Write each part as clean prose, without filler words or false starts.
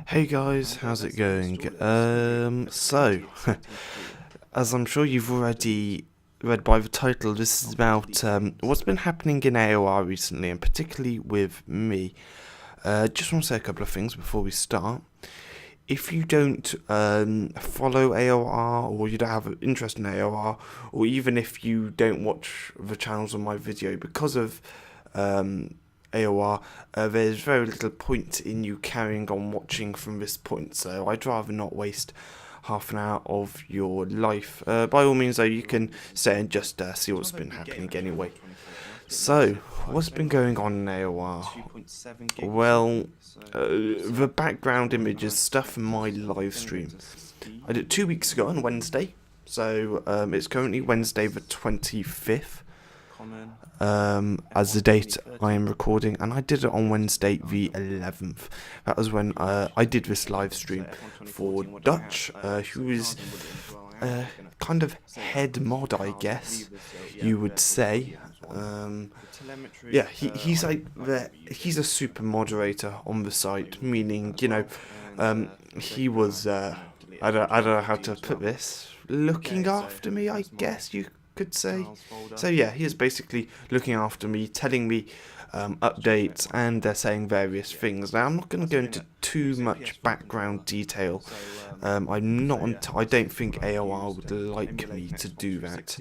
Hey guys, how's it going? So, as I'm sure you've already read by the title, this is about what's been happening in AOR recently, and particularly with me. Just want to say a couple of things before we start. If you don't follow AOR, or you don't have an interest in AOR, or even if you don't watch the channels on my video because of AOR, there's very little point in you carrying on watching from this point, so I'd rather not waste half an hour of your life. By all means, though, you can stay and just see what's been happening anyway. So, what's been going on in AOR? Well, the background images stuff from my live stream. I did it 2 weeks ago on Wednesday, so it's currently Wednesday the 25th. As the date I am recording, and I did it on Wednesday the 11th. That was when I did this live stream for Dutch, who is kind of head mod, I guess you would say. Yeah, he's like he's a super moderator on the site, meaning he was I don't know how to put this, looking after me, I guess you could say. So yeah, he is basically looking after me, telling me updates, and they're saying various things. Now I'm not going to go into too much background detail. I don't think AOR would like me to do that.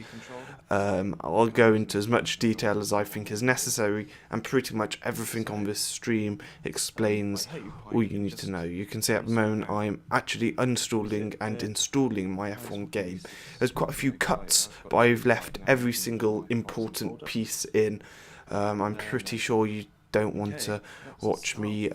I'll go into as much detail as I think is necessary, and pretty much everything on this stream explains all you need to know. You can see at the moment I'm actually uninstalling and installing my F1 game. There's quite a few cuts, but I've left every single important piece in. I'm pretty sure you don't want to watch me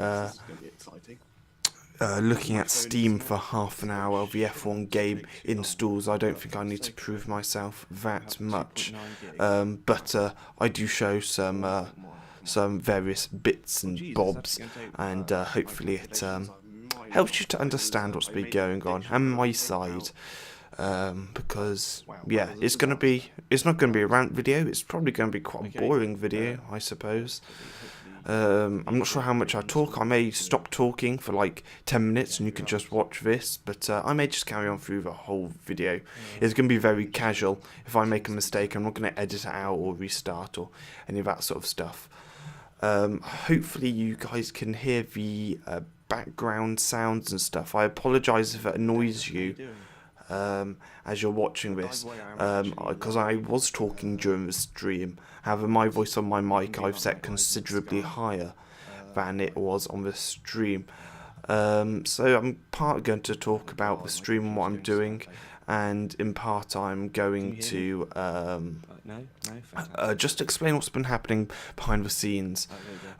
looking at Steam for half an hour of the F1 game installs. I don't think I need to prove myself that much, but I do show some various bits and bobs, and hopefully it helps you to understand what's been going on and my side. Because yeah, it's not gonna be a rant video. It's probably gonna be quite a boring video, I suppose. I'm not sure how much I talk. I may stop talking for like 10 minutes and you can just watch this, but I may just carry on through the whole video. It's going to be very casual. If I make a mistake, I'm not going to edit it out or restart or any of that sort of stuff. Hopefully you guys can hear the background sounds and stuff. I apologise if it annoys you as you're watching this, because I was talking during the stream. However, my voice on my mic I've set considerably higher than it was on the stream. So I'm part going to talk about the stream and what I'm doing, and in part I'm going to just explain what's been happening behind the scenes.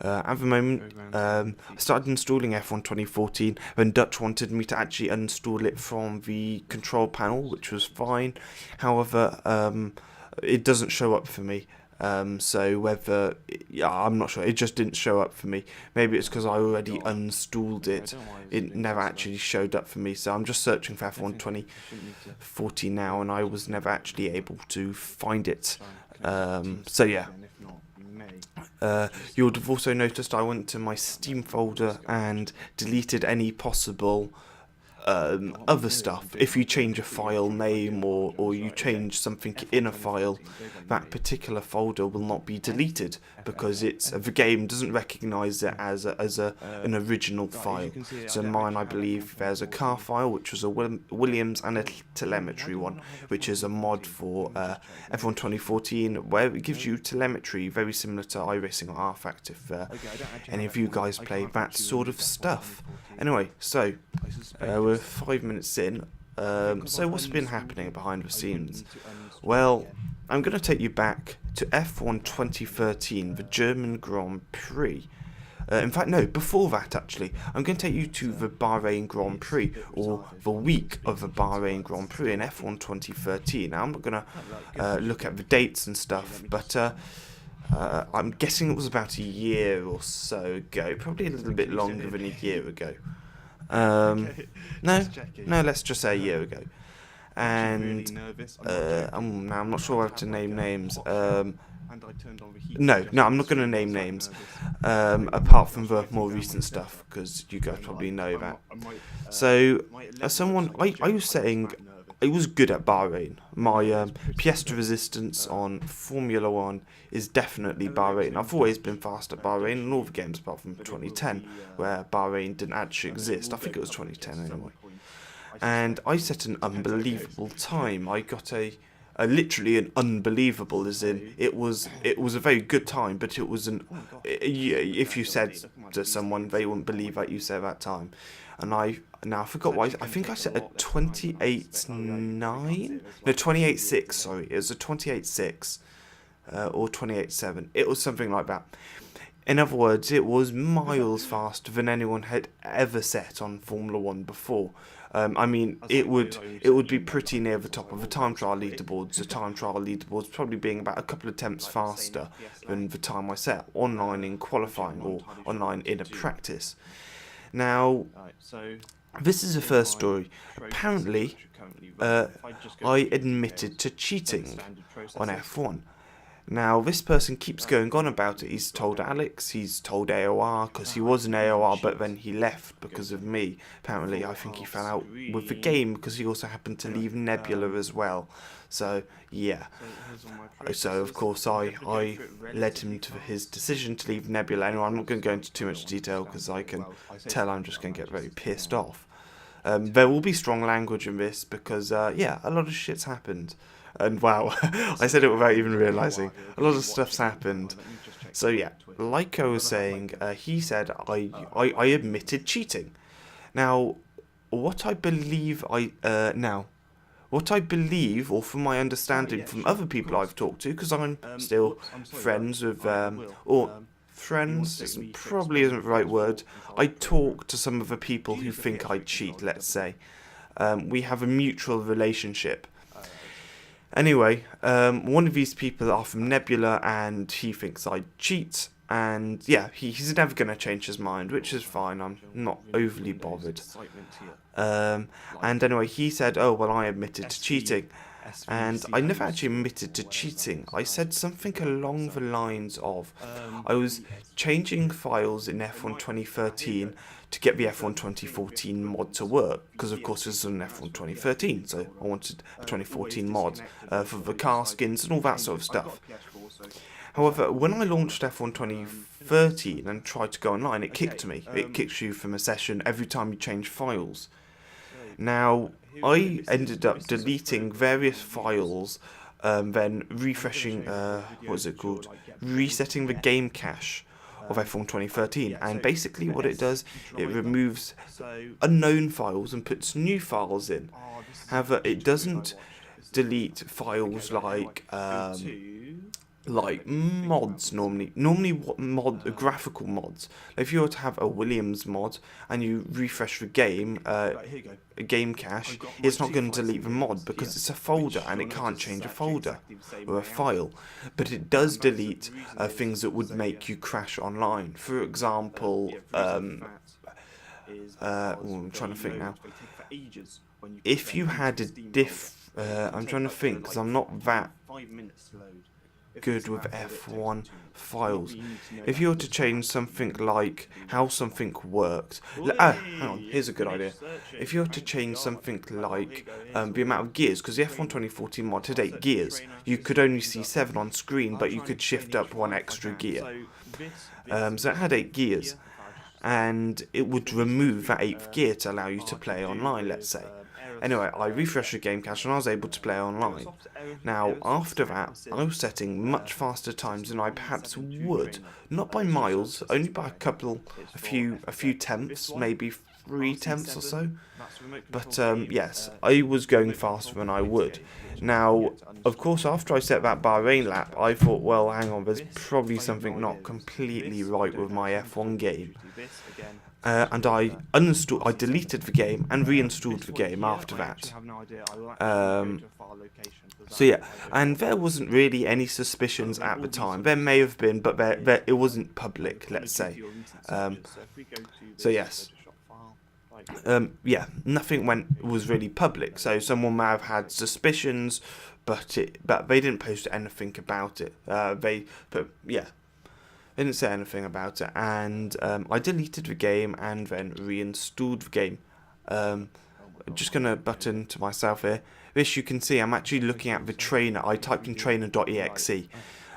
At the moment, I started installing F1 2014 when Dutch wanted me to actually uninstall it from the control panel, which was fine. However, it doesn't show up for me. So whether, I'm not sure, it just didn't show up for me. Maybe it's because I already uninstalled it. It never actually showed up for me, so I'm just searching for F1 2014 now, and I was never actually able to find it. So yeah. You would have also noticed I went to my Steam folder and deleted any possible other stuff. If you change a file name or you change something in a file, that particular folder will not be deleted because the game doesn't recognise it as an original file. So mine, I believe, there's a car file, which was a Williams, and a telemetry one, which is a mod for F1 2014, where it gives you telemetry very similar to iRacing or rFactor, if any of you guys play that sort of stuff. Anyway, so we're 5 minutes in. So what's been happening behind the scenes? Well, I'm going to take you back to F1 2013, the German Grand Prix. In fact, no, before that actually, I'm going to take you to the Bahrain Grand Prix, or the week of the Bahrain Grand Prix in F1 2013. Now, I'm not going to look at the dates and stuff, but I'm guessing it was about a year or so ago, probably a little bit longer than a year ago. No, let's just say a year ago. And now I'm not sure how to name names. No, I'm not going to name names, apart from the more recent stuff, because you guys probably know that. So, as someone, I was saying I was good at Bahrain. My pièce de resistance on Formula 1 is definitely Bahrain. I've always been fast at Bahrain in all the games apart from 2010, where Bahrain didn't actually exist. I think it was 2010 anyway. And I set an unbelievable time. I got literally an unbelievable, as in it was a very good time, but it was if you said to someone, they wouldn't believe that you said that time. And I forgot why. I think I set a 28.9, no, 28.6. Sorry, it was a 28.6 or 28.7. It was something like that. In other words, it was miles faster than anyone had ever set on Formula 1 before. I mean, it would be pretty near the top of the time trial leaderboards. The time trial leaderboards probably being about a couple of tenths faster than the time I set online in qualifying or online in a practice. Now, this is the first story. Apparently, I admitted to cheating on F1. Now, this person keeps going on about it. He's told Alex, he's told AOR, because he was an AOR, but then he left because of me. Apparently, I think he fell out with the game, because he also happened to leave Nebula as well. So, yeah. So, of course, I led him to his decision to leave Nebula. Anyway, I'm not going to go into too much detail, because I can tell I'm just going to get very pissed off. There will be strong language in this, because, yeah, a lot of shit's happened. And wow, I said it without even realising. A lot of stuff's happened. So yeah, like I was saying, he said I admitted cheating. Now, what I believe, or from my understanding from other people I've talked to, because I'm still friends with, friends probably isn't the right word. I talk to some of the people who think I cheat, let's say. We have a mutual relationship. Anyway, one of these people are from Nebula, and he thinks I cheat, and yeah, he's never going to change his mind, which is fine. I'm not overly bothered. And anyway, he said, oh, well, I admitted to cheating. And I never actually admitted to cheating. I said something along the lines of, I was changing files in F1 2013 to get the F1 2014 mod to work, because of course this is an F1 2013, so I wanted a 2014 mod for the car skins and all that sort of stuff. However, when I launched F1 2013 and tried to go online, it kicked me. It kicks you from a session every time you change files. Now, I ended up deleting various files, then refreshing, resetting the game cache of F1 2013, and basically what it does, it removes unknown files and puts new files in. However, it doesn't delete files like mods normally what graphical mods. If you were to have a Williams mod and you refresh the game game cache, it's not going to delete the mod because it's a folder and it can't change a folder or a file, but it does delete things that would make you crash online. For example, I'm trying to think now. If you had a I'm trying to think because I'm not that good with F1 files. If you were to change something like how something works, hang on, here's a good idea. If you were to change something like the amount of gears, because the F1 2014 mod had 8 gears, you could only see 7 on screen, but you could shift up 1 extra gear. So it had 8 gears, and it would remove that 8th gear to allow you to play online, let's say. Anyway, I refreshed the game cache and I was able to play online. Now, after that, I was setting much faster times than I perhaps would. Not by miles, only by a few tenths, maybe 3 tenths or so. But yes, I was going faster than I would. Now, of course, after I set that Bahrain lap, I thought, well, hang on, there's probably something not completely right with my F1 game. And I deleted the game and reinstalled the game after that. So yeah, and there wasn't really any suspicions at the time. There may have been, but it wasn't public, let's say. So yes. Yeah, nothing was really public. So someone may have had suspicions, but they didn't post anything about it. They didn't say anything about it, and I deleted the game and then reinstalled the game. Just gonna button to myself here. This, you can see I'm actually looking at the trainer. I typed in trainer.exe.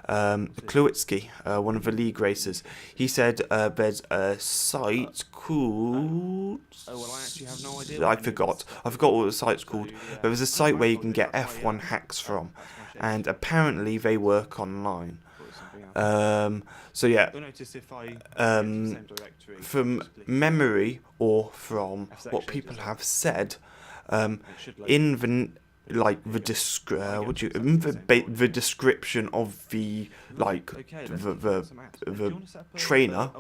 Kluitsky, one of the league racers, he said there's a site called... I forgot what the site's called. But there's a site where you can get F1 hacks from, and apparently they work online. So yeah, from memory or from what people have said, in the description of the trainer,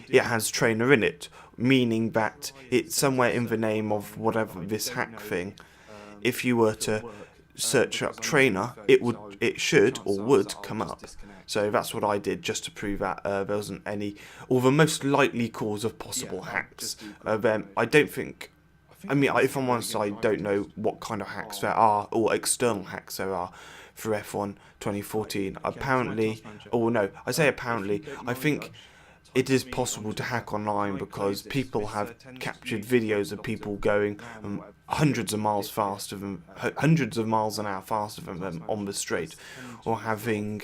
it has trainer in it, meaning that it's somewhere in the name of whatever this hack thing. If you were to search up trainer, it should or would come up. So that's what I did, just to prove that there wasn't any, or the most likely cause of possible hacks. I don't think, if I'm honest, I don't know what kind of hacks there are, or external hacks there are for F1 2014. Apparently, I say apparently, I think it is possible to hack online because people have captured videos of people going hundreds of miles an hour faster than them on the straight, or having,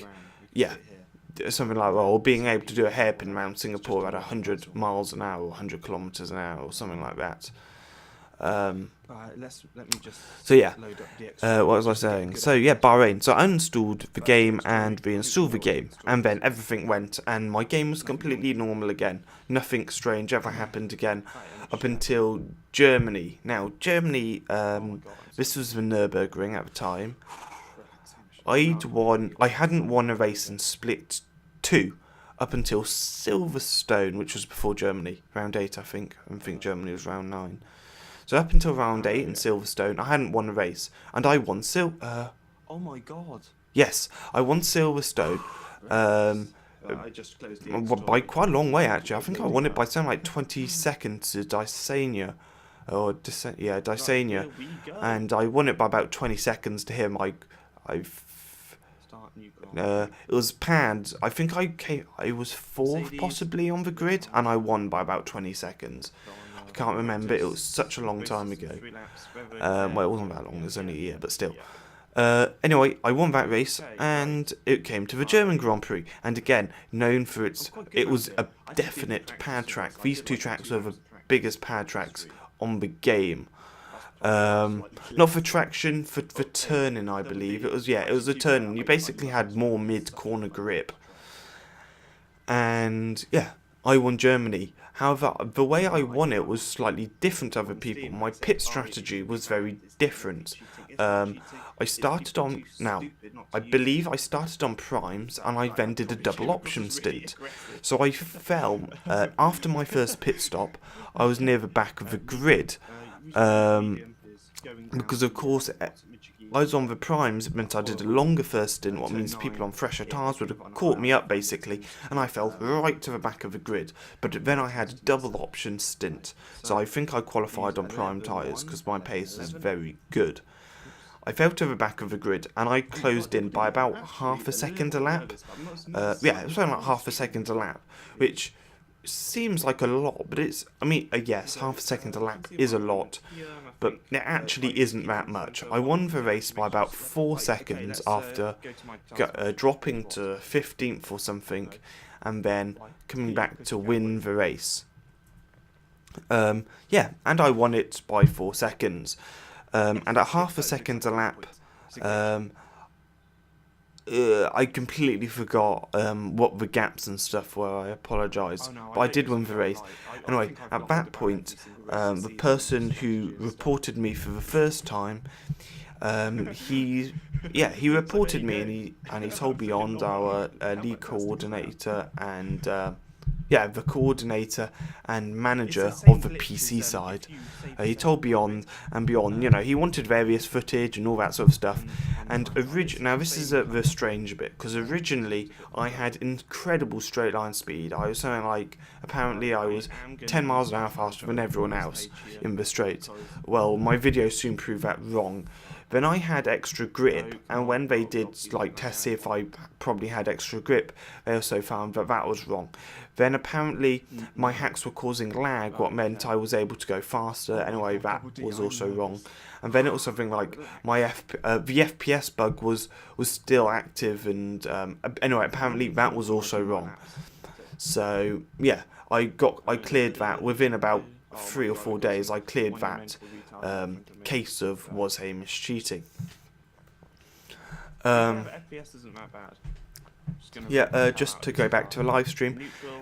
something like that, or being able to do a hairpin around Singapore at 100 miles an hour or 100 kilometers an hour or something like that. What was I saying? So yeah, Bahrain. So I uninstalled the game and reinstalled the game, and then everything went, and my game was completely normal again. Nothing strange ever happened again, up until Germany. Now Germany, this was the Nürburgring at the time. I hadn't won a race in Split 2 up until Silverstone, which was before Germany, round 8 I think. I think Germany was round 9. So up until round 8 in Silverstone, I hadn't won a race, and I won oh my god! Yes, I won Silverstone. I just closed the by quite a long way actually. I think I won it by something like 20 seconds to Dysania, Dysania, and I won it by about 20 seconds to him. It was panned. I think I was 4th possibly on the grid, and I won by about 20 seconds. I can't remember, it was such a long time ago. Well, it wasn't that long, it was only a year, but still. Anyway, I won that race, and it came to the German Grand Prix, and again, known for it was a definite pad track. These two tracks were the biggest pad tracks on the game. Not for traction, for turning, I believe. It was the turning. You basically had more mid-corner grip. And yeah, I won Germany. However, the way I won it was slightly different to other people. My pit strategy was very different. I started on, I believe I started on primes, and I then did a double option stint. So I fell, after my first pit stop, I was near the back of the grid. Because of course, I was on the primes, it meant I did a longer first stint, what means people on fresher tyres would have caught me up basically, and I fell right to the back of the grid. But then I had a double option stint, so I think I qualified on prime tyres because my pace is very good. I fell to the back of the grid, and I closed in by about half a second a lap. It was only like half a second a lap, which seems like a lot, but yes, half a second a lap is a lot, but it actually isn't that much. I won the race by about 4 seconds after dropping to 15th or something, and then coming back to win the race. And I won it by 4 seconds. And at half a second a lap, I completely forgot what the gaps and stuff were. I apologise, but I did win the race. Anyway, at that point, the person who reported me for the first time, he reported me, and he told Beyond, our lead coordinator, and the coordinator and manager of the PC side. He told Beyond, he wanted various footage and all that sort of stuff. And now this is the strange bit, because originally I had incredible straight line speed. I was something like, apparently I was 10 miles an hour faster than everyone else in the straight. Well, my video soon proved that wrong. Then I had extra grip, and when they did like test see if I probably had extra grip, they also found that that was wrong. Then apparently my hacks were causing lag, what meant I was able to go faster. Anyway, that was also wrong. And then it was something like the FPS bug was still active, and anyway, apparently that was also wrong. So yeah, I cleared that within about 3 or 4 days. I cleared that case of was Hamish cheating. FPS isn't that bad. Just to go back to the live stream,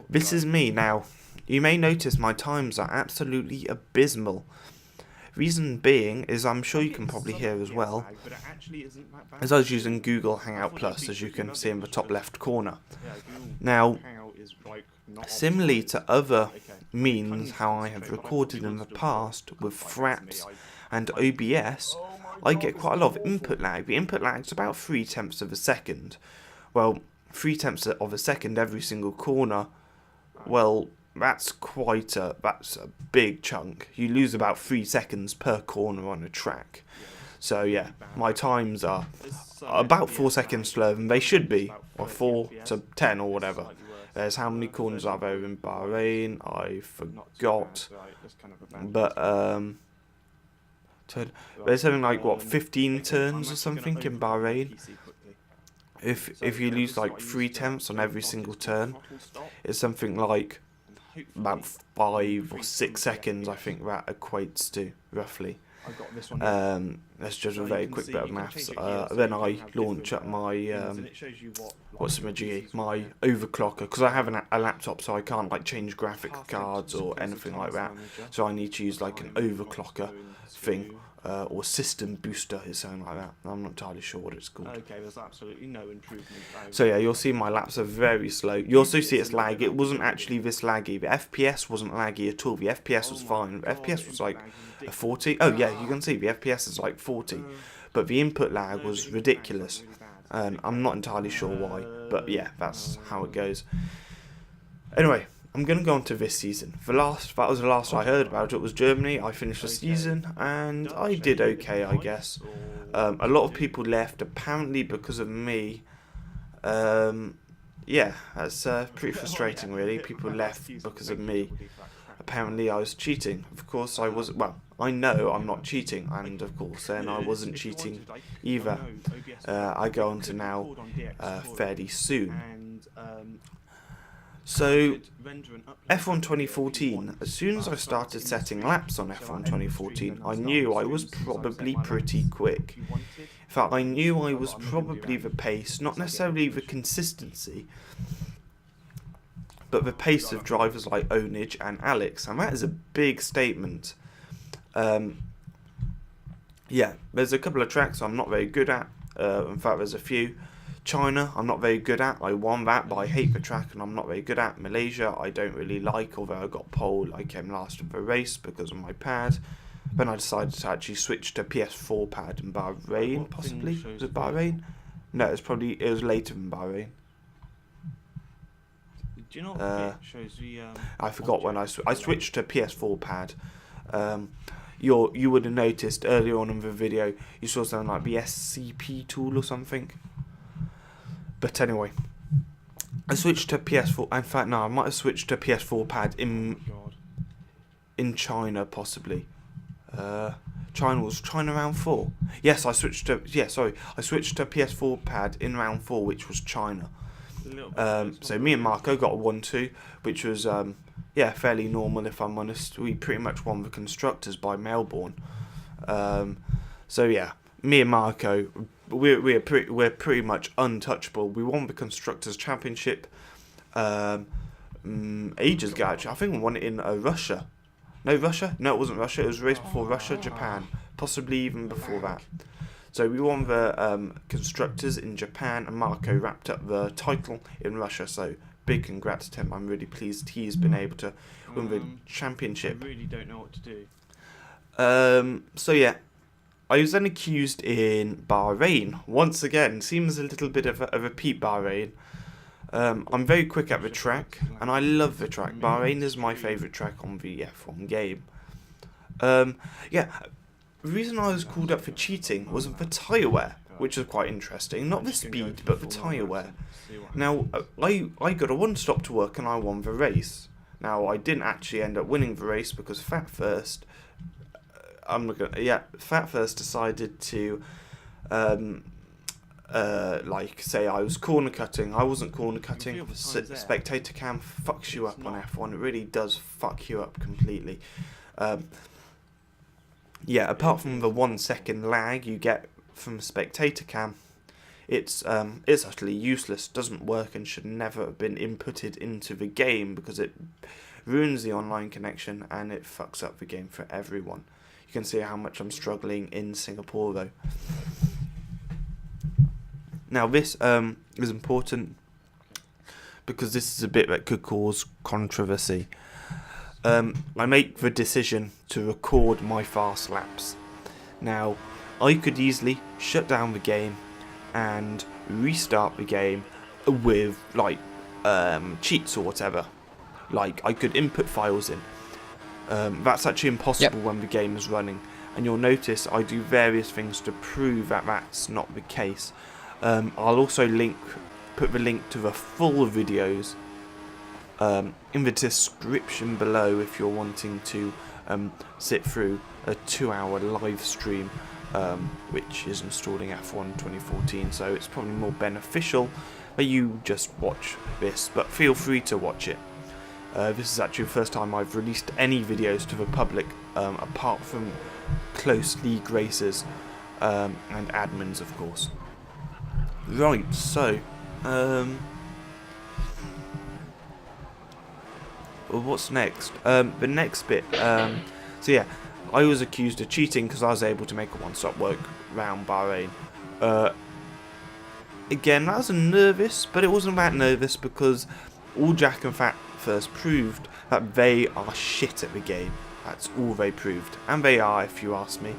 this is me now. You may notice my times are absolutely abysmal. Reason being is, I'm sure you can probably hear as well, as I was using Google Hangout Plus, as you can see in the top left corner. Now, similarly to other means how I have recorded in the past with Fraps and OBS, I get quite a lot of input lag. The input lag is about 0.3 of a second. Well, 0.3 of a second every single corner. Well, that's a big chunk. You lose about 3 seconds per corner on a track. So yeah, my times are about 4 seconds slower than they should be, or 4 to 10 or whatever. There's how many corners are there in Bahrain? I forgot. But there's something like 15 turns or something in Bahrain. If you lose like 0.3 on every single turn, it's something like about 5 or 6 seconds, I think that equates to, roughly. That's just a very quick bit of maths. Then I launch up my my overclocker, because I have a laptop, so I can't like change graphic cards or anything like that. So I need to use like an overclocker thing, or system booster, or something like that. I'm not entirely sure what it's called. Okay, there's absolutely no improvement. So yeah, you'll see my laps are very slow. You also see it's lag. It wasn't actually this laggy. The FPS wasn't laggy at all. The FPS was fine. The FPS was like a 40. Oh yeah, you can see the FPS is like 40, but the input lag was ridiculous, and I'm not entirely sure why. But yeah, that's how it goes. Anyway, I'm going to go on to this season. That was the last I heard about it was Germany. I finished the season, and I did okay, I guess. A lot of people left, apparently because of me. Yeah, that's pretty frustrating, really. People left because of me. Apparently I was cheating. Of course I was. Well, I know I'm not cheating, and of course then I wasn't cheating either. I go on to now fairly soon. So, F1 2014, as soon as I started setting laps on F1 2014, I knew I was probably pretty quick. In fact, I knew I was probably the pace, not necessarily the consistency, but the pace of drivers like Onage and Alex, and that is a big statement. Yeah, there's a couple of tracks I'm not very good at. In fact, there's a few. China, I'm not very good at. I won that, but I hate the track and I'm not very good at. Malaysia, I don't really like, although I got pole. I came last of the race because of my pad. Then I decided to actually switch to PS4 pad in Bahrain, possibly. Was it Bahrain? No, it was later in Bahrain. Do you know what shows the I forgot when I switched to PS4 pad. You would have noticed earlier on in the video, you saw something like the SCP tool or something. But anyway, I switched to PS4. In fact, no, I might have switched to PS4 pad in China, possibly. China round 4. Yes, I switched to PS4 pad in round 4, which was China. So me and Marco got a 1-2, which was fairly normal, if I'm honest. We pretty much won the constructors by Melbourne. So yeah, me and Marco, we're pretty much untouchable. We won the constructors championship ages ago. Actually, I think we won it in Russia. No, Russia? No, it wasn't Russia. It was a race before Russia, Japan, possibly even before that. So we won the constructors in Japan, and Marco wrapped up the title in Russia. So big congrats to him. I'm really pleased he's been able to win the championship. I really don't know what to do. So yeah, I was then accused in Bahrain once again. Seems a little bit of a repeat Bahrain. I'm very quick at the track, and I love the track. Bahrain is my favourite track on the F1 game. Yeah, the reason I was called up for cheating wasn't for tyre wear, which was quite interesting. Not the speed, but the tyre wear. Now, I got a one stop to work and I won the race. Now, I didn't actually end up winning the race because Fat First decided to like say I was corner cutting. I wasn't corner cutting. Spectator cam fucks you up on F1. It really does fuck you up completely. Yeah, apart from the 1 second lag you get from spectator cam, it's utterly useless, doesn't work, and should never have been inputted into the game because it ruins the online connection and it fucks up the game for everyone. You can see how much I'm struggling in Singapore though. Now this is important because this is a bit that could cause controversy. I make the decision to record my fast laps. Now, I could easily shut down the game and restart the game with like cheats or whatever. Like I could input files in. That's actually impossible when the game is running, and you'll notice I do various things to prove that that's not the case. I'll also put the link to the full videos in the description below if you're wanting to sit through a 2-hour live stream, which is installing F1 2014, so it's probably more beneficial that you just watch this, but feel free to watch it. This is actually the first time I've released any videos to the public apart from close league races and admins, of course. Right, so what's next? The next bit. So yeah, I was accused of cheating because I was able to make a one-stop work round Bahrain. Again, that was nervous, but it wasn't that nervous because all Jack and Fat First proved that they are shit at the game. That's all they proved, and they are, if you ask me.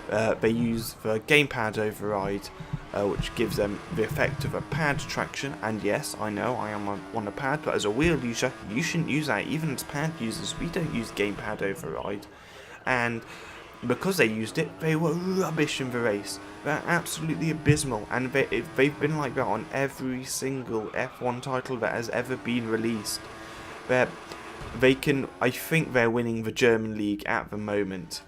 They use the gamepad override, which gives them the effect of a pad traction, and yes, I know I am on a pad, but as a wheel user, you shouldn't use that. Even as pad users, we don't use gamepad override, and because they used it, they were rubbish in the race. They're absolutely abysmal, and they've been like that on every single F1 title that has ever been released. I think they're winning the German league at the moment.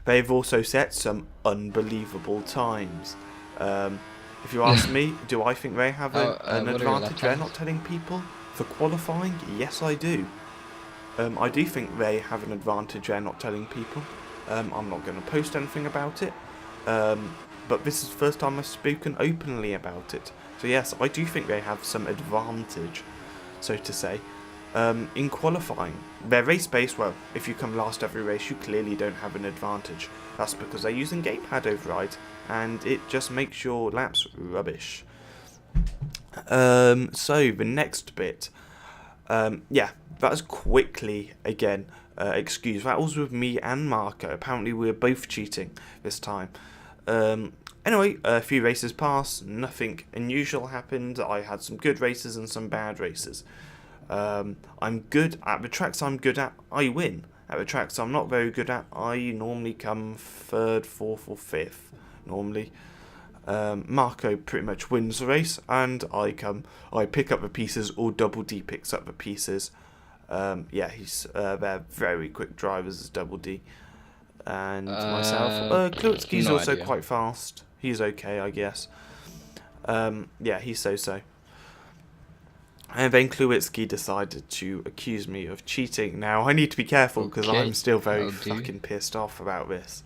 They've also set some unbelievable times. If you ask me, do I think they have an advantage they're not telling people for qualifying? Yes, I do. I do think they have an advantage they're not telling people. I'm not going to post anything about it. But this is the first time I've spoken openly about it. So yes, I do think they have some advantage, so to say. In qualifying, their race pace, well, if you come last every race, you clearly don't have an advantage. That's because they're using gamepad override, and it just makes your laps rubbish. So the next bit, yeah, that was quickly again excused. That was with me and Marco. Apparently we were both cheating this time. Anyway, a few races passed, nothing unusual happened. I had some good races and some bad races. I'm good at the tracks I'm good at, I win. At the tracks I'm not very good at, I normally come 3rd, 4th or 5th, normally. Marco pretty much wins the race, and I pick up the pieces, or Double D picks up the pieces. Yeah, they're very quick drivers as Double D. And myself, Kluitsky's also quite fast. He's okay, I guess. Yeah, he's so-so. And then Kluitsky decided to accuse me of cheating. Now, I need to be careful because I'm still very fucking pissed off about this.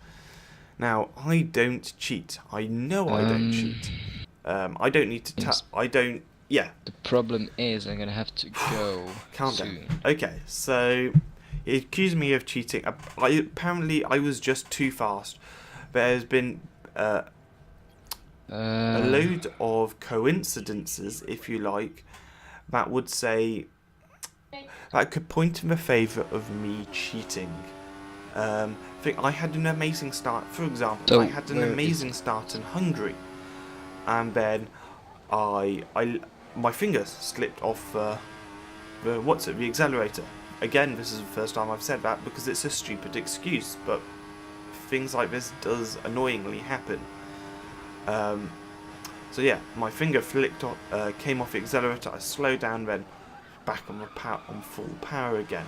Now, I don't cheat. I know I don't cheat. I don't need to yeah. The problem is I'm going to have to go Calm soon. down. Okay, so he accused me of cheating. Apparently, I was just too fast. There's been a load of coincidences, if you like, that would say that could point in the favour of me cheating. I think I had an amazing start. For example, I had an amazing start in Hungary, and then my finger slipped off the accelerator. Again, this is the first time I've said that because it's a stupid excuse, but things like this does annoyingly happen. So yeah, my finger flicked on, came off the accelerator. I slowed down, then back on full power again.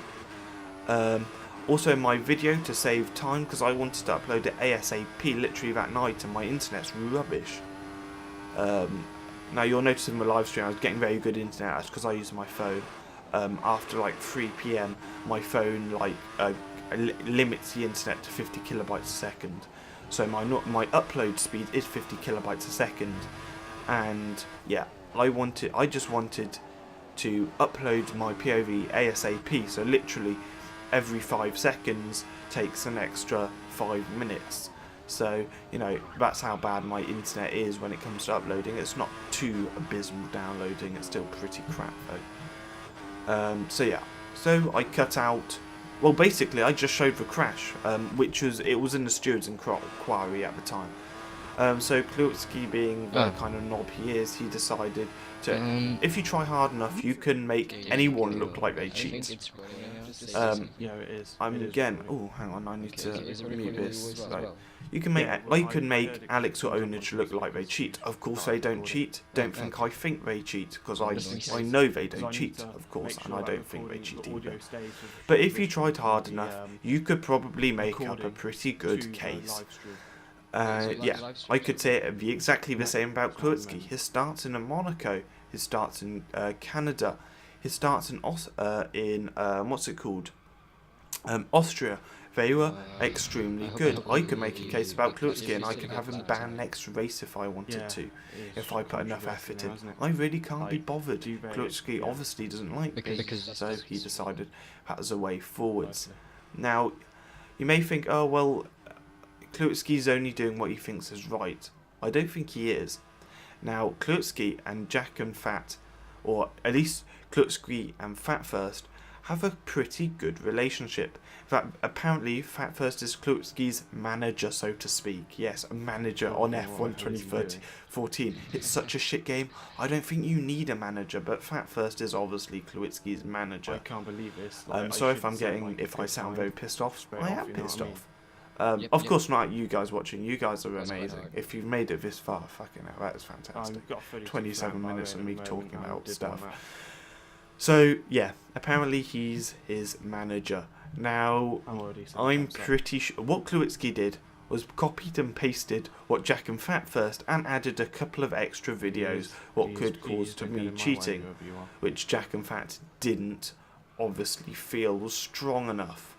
Also, my video, to save time, because I wanted to upload it ASAP literally that night, and my internet's rubbish. Now you'll notice in the live stream I was getting very good internet. That's because I use my phone. After like 3 p.m, my phone like limits the internet to 50 kilobytes a second. So my upload speed is 50 kilobytes a second, and yeah, I just wanted to upload my POV ASAP. So literally every 5 seconds takes an extra 5 minutes. So, you know, that's how bad my internet is when it comes to uploading. It's not too abysmal downloading, it's still pretty crap though. So yeah, so I cut out, well basically I just showed the crash, which was, it was in the Stewards and Quarry at the time. So Klutsky, being the kind of knob he is, he decided to, if you try hard enough, you can make anyone look like they cheat. Yeah, it is. Oh, hang on, I need to mute this. You can make, Alex or Onage look like they cheat. Of course they don't cheat. Don't think I think they cheat, because I know they don't cheat, of course, and I don't think they cheat either. But if you tried hard enough, you could probably make up a pretty good case. Yeah, I could say exactly the same about Klutsky. He starts in Monaco, he starts in Canada, he starts in what's it called? Austria. They were extremely good. I could make a case about Klutsky, and I can have him ban next race if I wanted to, if I put enough effort in. I really can't be bothered. Klutsky obviously doesn't like me, so he decided that was a way forwards. Now, you may think, oh well, Klutsky's only doing what he thinks is right. I don't think he is. Now, Klutsky and Jack and Fat, or at least Klutsky and Fat First, have a pretty good relationship. In fact, apparently Fat First is Klutsky's manager, so to speak. Yes, a manager on F1 2014. It's such a shit game. I don't think you need a manager, but Fat First is obviously Klutsky's manager. I can't believe this. Sorry if I sound very pissed off. I am pissed off. Of course not you guys watching. You guys are amazing. If you've made it this far, fucking hell, that is fantastic. 27 minutes of me talking about stuff. So yeah, apparently he's his manager. Now, I'm pretty sure what Klutsky did was copied and pasted what Jack and Fat First, and added a couple of extra videos what could cause to me cheating, which Jack and Fat didn't obviously feel was strong enough.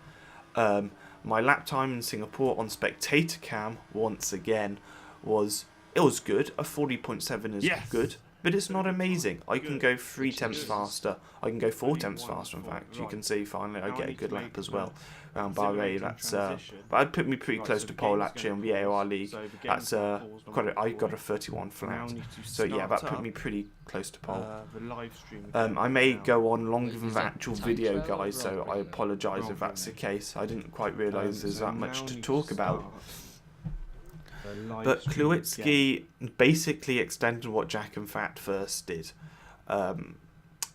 My lap time in Singapore on Spectator Cam, once again, was good. A 40.7 is good, but it's not amazing. I can go 3 tenths faster. I can go 4 tenths faster, in fact. You can see finally I get a good lap as well around Bahrain. That's but I'd put me pretty close to pole actually on the AOR League. That's I got a 31 flat. So yeah, that put me pretty close to pole. I may go on longer than the actual video, guys, so I apologise if that's the case. I didn't quite realise there's that much to talk about. But Klutsky basically extended what Jack and Fat First did.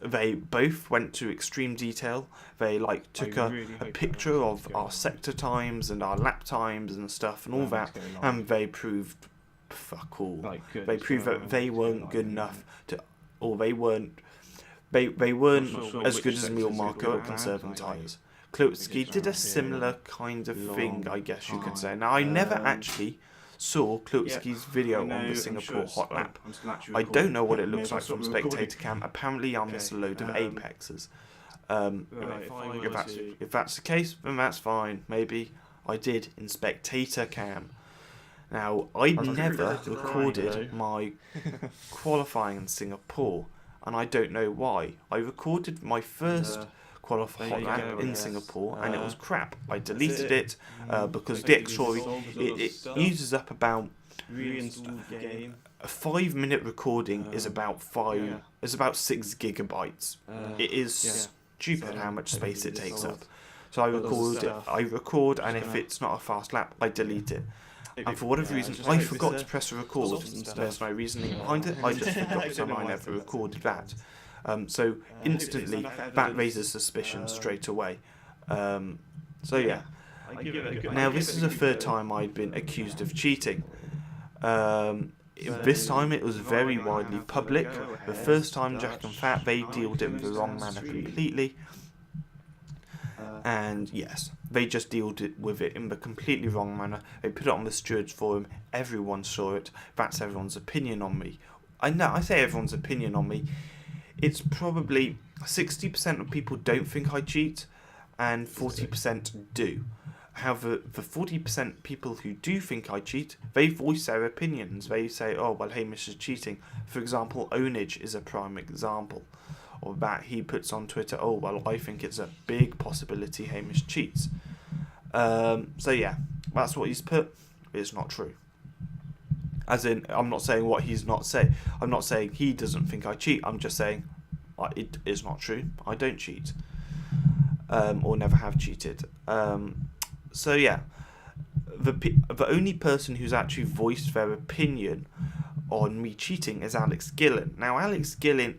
They both went to extreme detail. They took a picture of our sector times and our lap times and stuff and all that, and they proved fuck all. They proved that they weren't good enough to, or they weren't as good as me or Marco at conserving tyres. Klutsky did a similar kind of thing, I guess you could say. Now, I never actually saw Klutsky's video on the Singapore hot lap. I don't know what it looks like from Spectator Cam. Apparently I missed a load of apexes. If that's the case, then that's fine. Maybe I did in Spectator Cam. Now, I never recorded my qualifying in Singapore, and I don't know why. I recorded my first qualifying hot lap in Singapore, and it was crap. I deleted it because the story it uses up about a 5-minute recording is about 6 gigabytes. It is stupid how much space it takes up. So I record, and if it's not a fast lap, I delete it. And for whatever reason, I forgot to press record. There's no reasoning behind it. I just forgot, so I never recorded that. So instantly, that raises suspicion straight away. So yeah, Now, this is the third time I'd been accused of cheating. This time it was very widely public. The first time, Jack and Fat, they dealt it with the wrong manner completely. And yes, they just dealt with it in the completely wrong manner. They put it on the Stewards forum. Everyone saw it. That's everyone's opinion on me. I know, I say everyone's opinion on me. It's probably 60% of people don't think I cheat, and 40% do. However, the 40% people who do think I cheat, they voice their opinions. They say, oh, well, Hamish is cheating. For example, Ownage is a prime example of that. He puts on Twitter, oh, well, I think it's a big possibility Hamish cheats. So yeah, that's what he's put. It's not true. As in, I'm not saying what he's not saying. I'm not saying he doesn't think I cheat. I'm just saying it is not true. I don't cheat. Or never have cheated. So yeah, the only person who's actually voiced their opinion on me cheating is Alex Gillen. Now, Alex Gillen,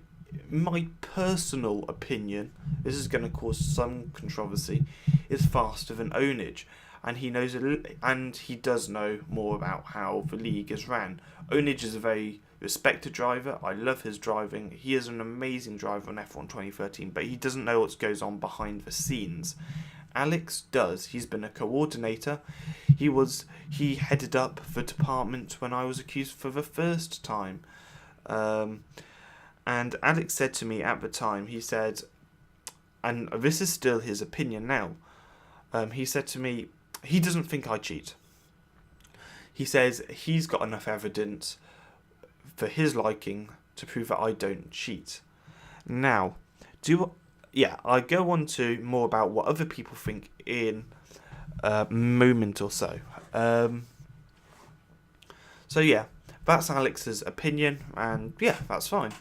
my personal opinion, this is going to cause some controversy, is faster than Ownage, and he knows and he does know more about how the league is ran. Ownage is a very respected driver. I love his driving. He is an amazing driver on F1 2013, but he doesn't know what goes on behind the scenes. Alex does. He's been a coordinator. He headed up the department when I was accused for the first time. And Alex said to me at the time, he said, and this is still his opinion now, he said to me, he doesn't think I cheat. He says he's got enough evidence for his liking to prove that I don't cheat. Now, I go on to more about what other people think in a moment or so. So yeah, that's Alex's opinion, and yeah, that's fine.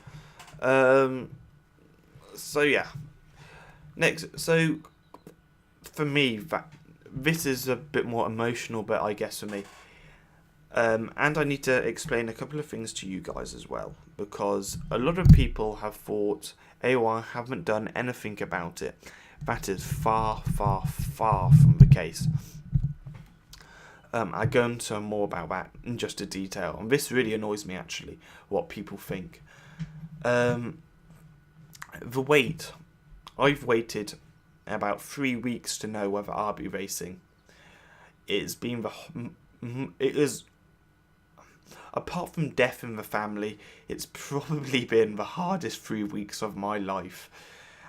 So yeah, next. So for me, this is a bit more emotional, but I guess for me. And I need to explain a couple of things to you guys as well, because a lot of people have thought AOR haven't done anything about it. That is far, far, far from the case. I go into more about that in just a detail, and this really annoys me actually, what people think. The wait. I've waited about 3 weeks to know whether I'll be racing. It is, apart from death in the family, it's probably been the hardest 3 weeks of my life.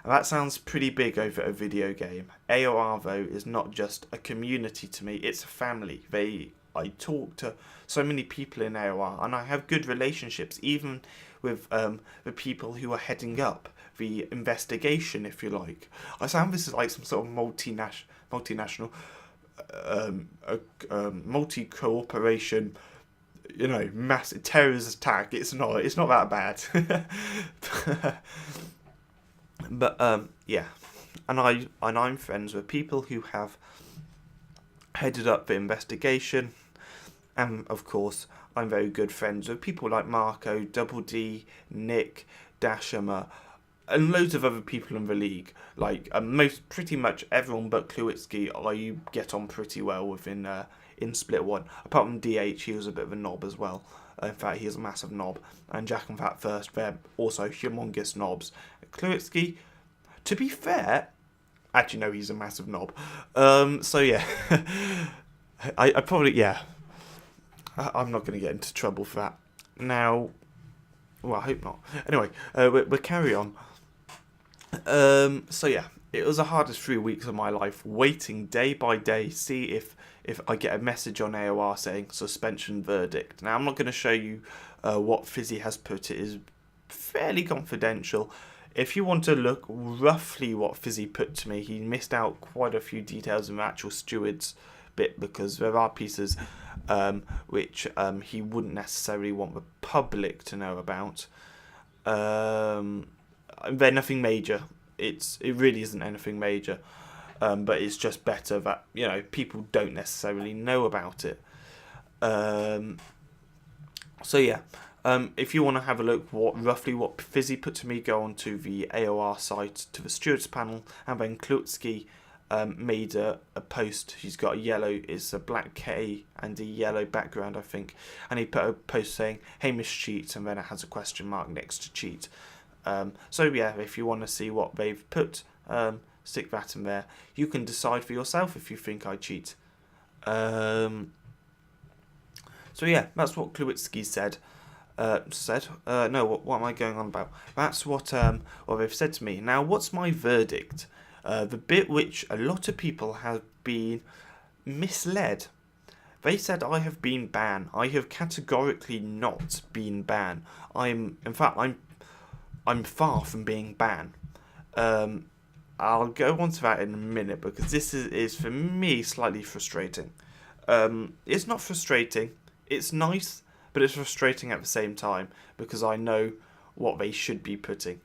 And that sounds pretty big over a video game. AOR, though, is not just a community to me, it's a family. I talk to so many people in AOR, and I have good relationships, even with the people who are heading up the investigation, if you like. I sound this is like some sort of multinational, multi-cooperation, massive terrorist attack. It's not that bad. But yeah, and I'm friends with people who have headed up the investigation, and of course I'm very good friends with people like Marco, Double D, Nick, Dashimer, and loads of other people in the league. Like pretty much everyone but Kluitsky, I get on pretty well with in Split 1. Apart from DH, he was a bit of a knob as well. In fact, he is a massive knob. And Jack and Fat First, they're also humongous knobs. Kluitsky, to be fair, actually no, he's a massive knob. So yeah, I probably, yeah, I'm not going to get into trouble for that. Now, well, I hope not. Anyway, we'll carry on. So yeah, it was the hardest 3 weeks of my life, waiting day by day, see if I get a message on AOR saying suspension verdict. Now, I'm not going to show you what Fizzy has put. It is fairly confidential. If you want to look roughly what Fizzy put to me, he missed out quite a few details in the actual Stewards bit, because there are pieces which he wouldn't necessarily want the public to know about. They're nothing major. It really isn't anything major. But it's just better that people don't necessarily know about it. So yeah, if you want to have a look roughly what Fizzy put to me, go on to the AOR site, to the Stewards panel, and then Klutsky made a post. He's got it's a black K and a yellow background, I think, and he put a post saying Hamish cheats, and then it has a question mark next to cheat. So yeah, if you want to see what they've put, stick that in there. You can decide for yourself if you think I cheat. So yeah, that's what Kluitsky said. No, what am I going on about? That's what they've said to me. Now, what's my verdict? The bit which a lot of people have been misled. They said I have been banned. I have categorically not been banned. I'm far from being banned. I'll go on to that in a minute, because this is for me slightly frustrating. It's not frustrating. It's nice, but it's frustrating at the same time, because I know what they should be putting.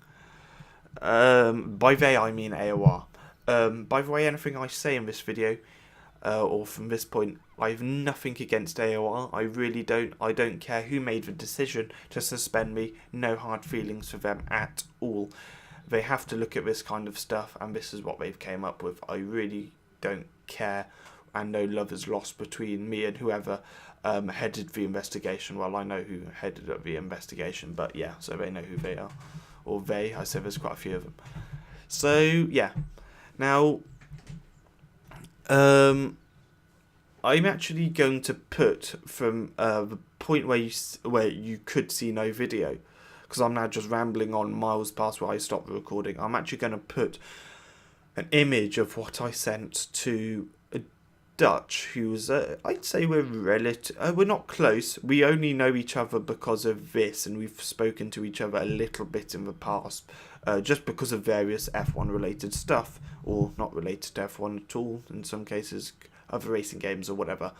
By they I mean AOR. By the way, anything I say in this video, or from this point, I have nothing against AOR. I really don't. I don't care who made the decision to suspend me. No hard feelings for them at all. They have to look at this kind of stuff, and this is what they've came up with. I really don't care, and no love is lost between me and whoever headed the investigation. Well, I know who headed up the investigation, but yeah, so they know who they are. Or they, I said there's quite a few of them. So, yeah. Now, I'm actually going to put from the point where you could see no video, because I'm now just rambling on miles past where I stopped the recording. I'm actually going to put an image of what I sent to a Dutch who's, I'd say we're we're not close. We only know each other because of this, and we've spoken to each other a little bit in the past, just because of various F1 related stuff, or not related to F1 at all, in some cases, other racing games or whatever.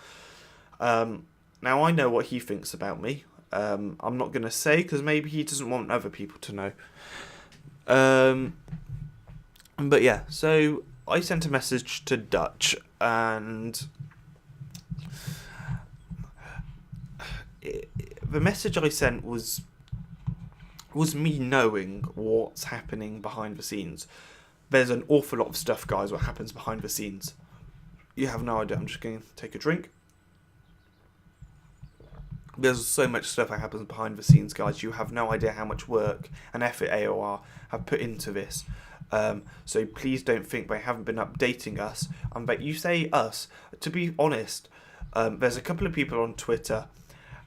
Now I know what he thinks about me. I'm not going to say, because maybe he doesn't want other people to know. But yeah, so I sent a message to Dutch, and the message I sent was me knowing what's happening behind the scenes. There's an awful lot of stuff, guys, what happens behind the scenes. You have no idea. I'm just going to take a drink. There's so much stuff that happens behind the scenes, guys. You have no idea how much work and effort AOR have put into this. So please don't think they haven't been updating us. But you say us. To be honest, there's a couple of people on Twitter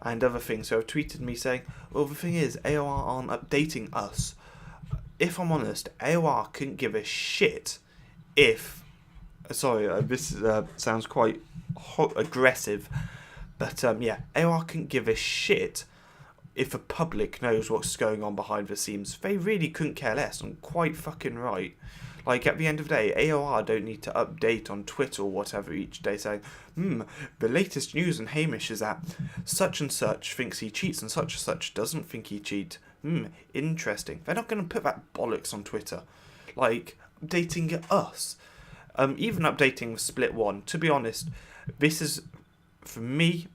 and other things who have tweeted me saying, well, the thing is, AOR aren't updating us. If I'm honest, AOR couldn't give a shit if... Sorry, this sounds quite aggressive. But yeah, AOR couldn't give a shit if the public knows what's going on behind the scenes. They really couldn't care less. I'm quite fucking right. Like, at the end of the day, AOR don't need to update on Twitter or whatever each day saying, the latest news on Hamish is that such and such thinks he cheats and such doesn't think he cheats. Interesting. They're not going to put that bollocks on Twitter. Like, updating us. Even updating with Split 1, to be honest, this is... For me,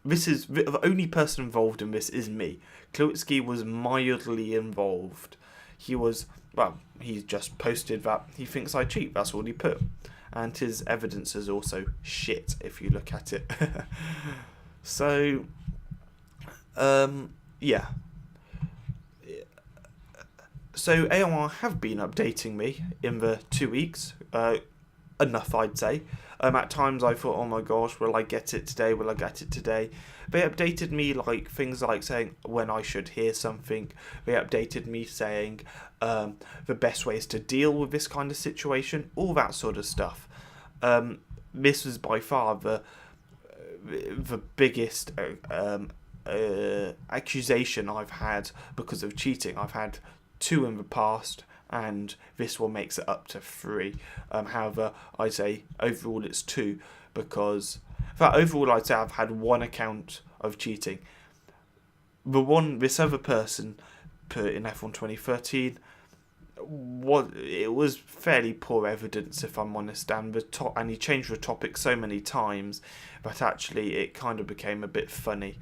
the only person involved in this is me. Kluitsky was mildly involved. He just posted that he thinks I cheat. That's all he put. And his evidence is also shit, if you look at it. So, yeah. So, AOR have been updating me in the 2 weeks. Enough, I'd say. At times I thought, oh my gosh, will I get it today? Will I get it today? They updated me like things like saying when I should hear something. They updated me saying the best ways to deal with this kind of situation. All that sort of stuff. This was by far the biggest accusation I've had because of cheating. I've had 2 in the past, and this one makes it up to 3. However, I say overall it's 2, because in fact, overall I'd say I've had 1 account of cheating. This other person put in F1 2013, it was fairly poor evidence, if I'm honest, and he changed the topic so many times that actually it kind of became a bit funny.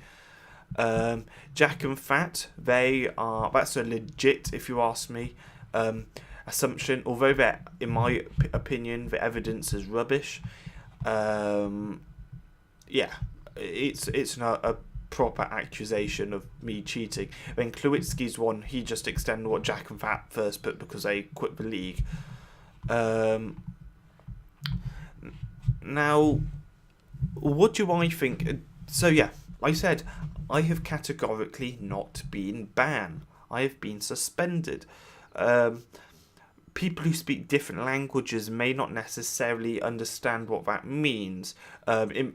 Jack and Fat, that's a legit, if you ask me. assumption, although that, in my opinion, the evidence is rubbish. Yeah, it's not a proper accusation of me cheating. Then Klawitsky's one, he just extended what Jack and Fat first put because they quit the league. Now, what do I think? So yeah, like I said, I have categorically not been banned. I have been suspended. People who speak different languages may not necessarily understand what that means. In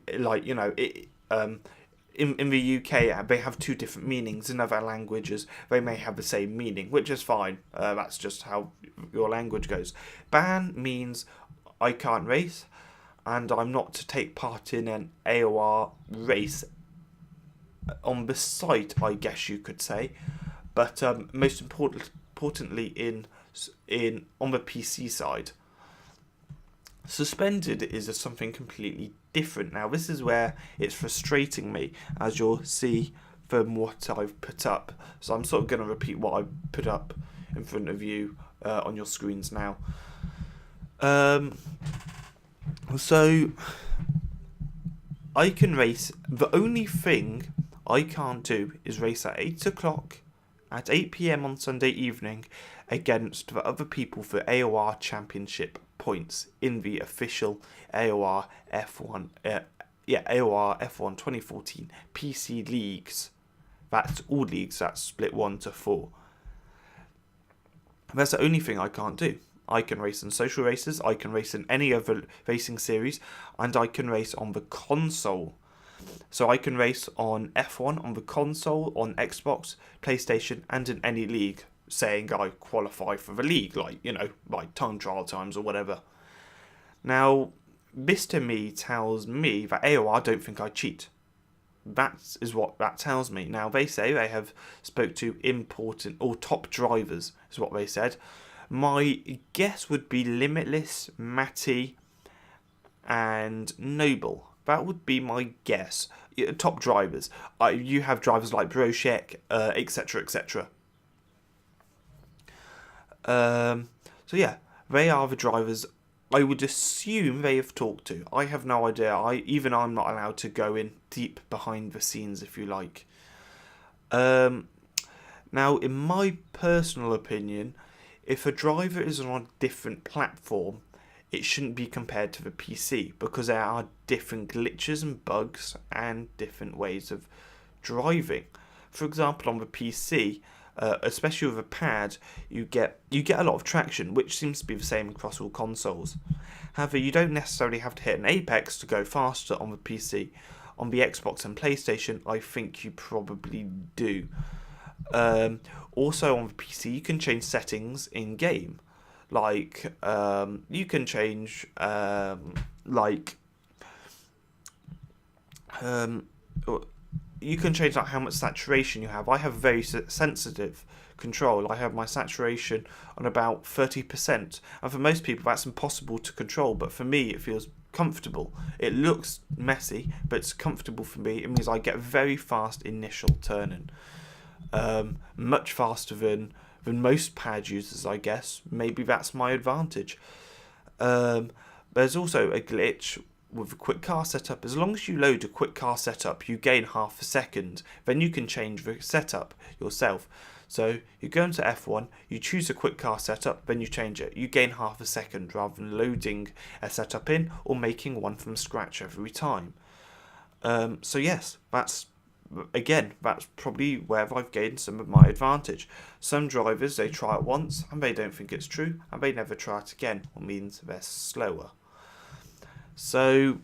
the UK, they have two different meanings. In other languages, they may have the same meaning, which is fine. That's just how your language goes. Ban means I can't race, and I'm not to take part in an AOR race on the site, I guess you could say. But most importantly, in on the PC side, suspended is something completely different. Now, this is where it's frustrating me, as you'll see from what I've put up. So I'm sort of going to repeat what I put up in front of you on your screens now. So I can race. The only thing I can't do is race at 8 o'clock, at 8 p.m. on Sunday evening, against the other people for AOR Championship points in the official AOR F1 AOR F1 2014 PC leagues. That's all leagues, that's split 1 to 4. That's the only thing I can't do. I can race in social races, I can race in any other racing series, and I can race on the console. So I can race on F1 on the console, on Xbox, PlayStation, and in any league, saying I qualify for the league, like time trial times or whatever. Now, this to me tells me that AOR don't think I cheat. That is what that tells me. Now, they say they have spoke to important or top drivers, is what they said. My guess would be Limitless, Matty, and Noble. That would be my guess. Top drivers. You have drivers like Broshek, etc., etc. So yeah, they are the drivers I would assume they have talked to. I have no idea. I'm not allowed to go in deep behind the scenes, if you like. Now, in my personal opinion, if a driver is on a different platform, it shouldn't be compared to the PC, because there are different glitches and bugs and different ways of driving. For example, on the PC, especially with a pad, you get a lot of traction, which seems to be the same across all consoles. However, you don't necessarily have to hit an apex to go faster on the PC. On the Xbox and PlayStation, I think you probably do. Also on the PC, you can change settings in game. Like, you can change, you can change like how much saturation you have. I have very sensitive control. I have my saturation on about 30%, and for most people that's impossible to control, but for me it feels comfortable. It looks messy, but it's comfortable for me. It means I get very fast initial turning, much faster than most pad users, I guess. Maybe that's my advantage. There's also a glitch with a quick car setup. As long as you load a quick car setup, you gain half a second. Then you can change the setup yourself. So you go into F1, you choose a quick car setup, then you change it. You gain half a second rather than loading a setup in or making one from scratch every time. So yes, that's probably where I've gained some of my advantage. Some drivers, they try it once and they don't think it's true, and they never try it again, which means they're slower. So,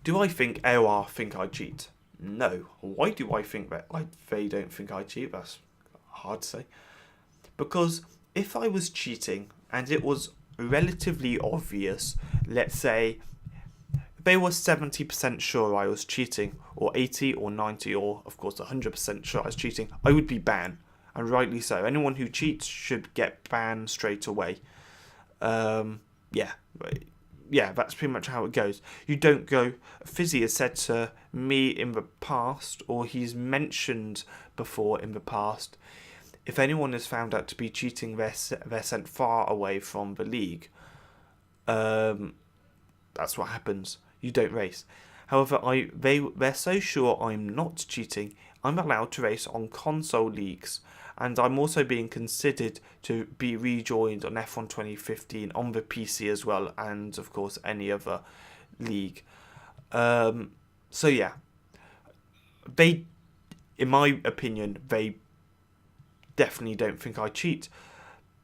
do I think AOR think I cheat? No. Why do I think that they don't think I cheat? That's hard to say. Because if I was cheating and it was relatively obvious, let's say they were 70% sure I was cheating, or 80 or 90 or of course 100% sure I was cheating, I would be banned, and rightly so. Anyone who cheats should get banned straight away. Yeah, that's pretty much how it goes. You don't go. Fizzy has said to me in the past, or he's mentioned before in the past, if anyone is found out to be cheating, they're sent far away from the league. That's what happens. You don't race. However, they're so sure I'm not cheating, I'm allowed to race on console leagues, and I'm also being considered to be rejoined on F1 2015 on the PC as well, and of course any other league. So yeah, they, in my opinion, they definitely don't think I cheat.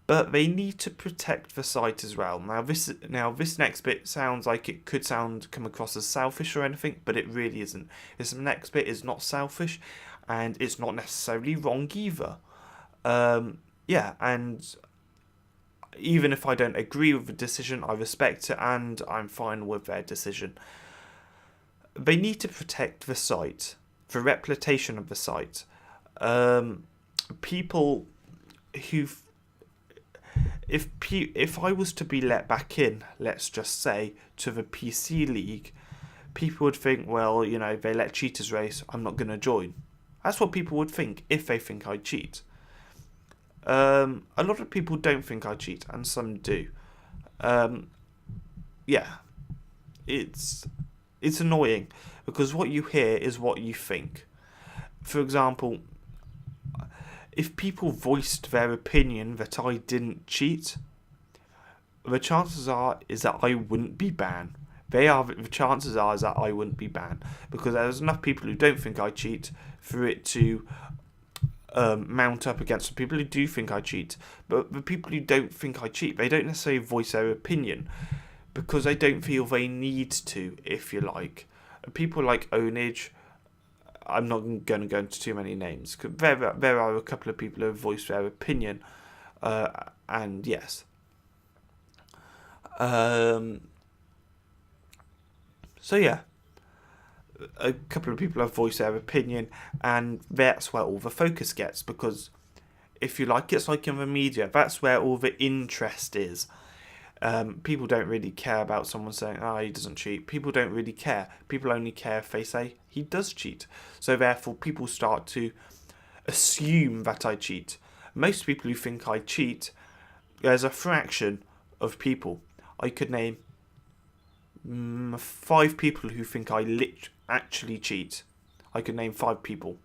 But they need to protect the site as well. Now this next bit sounds like it could come across as selfish or anything, but it really isn't. This next bit is not selfish, and it's not necessarily wrong either. Yeah, and even if I don't agree with the decision, I respect it and I'm fine with their decision. They need to protect the site, the reputation of the site. People who... If I was to be let back in, let's just say, to the PC League, people would think, well, you know, they let cheaters race, I'm not going to join. That's what people would think if they think I cheat. A lot of people don't think I cheat, and some do. Yeah, it's annoying, because what you hear is what you think. For example, if people voiced their opinion that I didn't cheat, the chances are is that I wouldn't be banned. The chances are is that I wouldn't be banned, because there's enough people who don't think I cheat for it to mount up against the people who do think I cheat. But the people who don't think I cheat, they don't necessarily voice their opinion because they don't feel they need to, if you like. People like Onage, I'm not going to go into too many names. There are a couple of people who have voiced their opinion, and yes. So yeah, a couple of people have voiced their opinion, and that's where all the focus gets, because if you like, it's like in the media, that's where all the interest is. People don't really care about someone saying, he doesn't cheat. People don't really care. People only care if they say he does cheat. So therefore, people start to assume that I cheat. Most people who think I cheat, there's a fraction of people. I could name 5 people who think I actually cheat. I could name 5 people.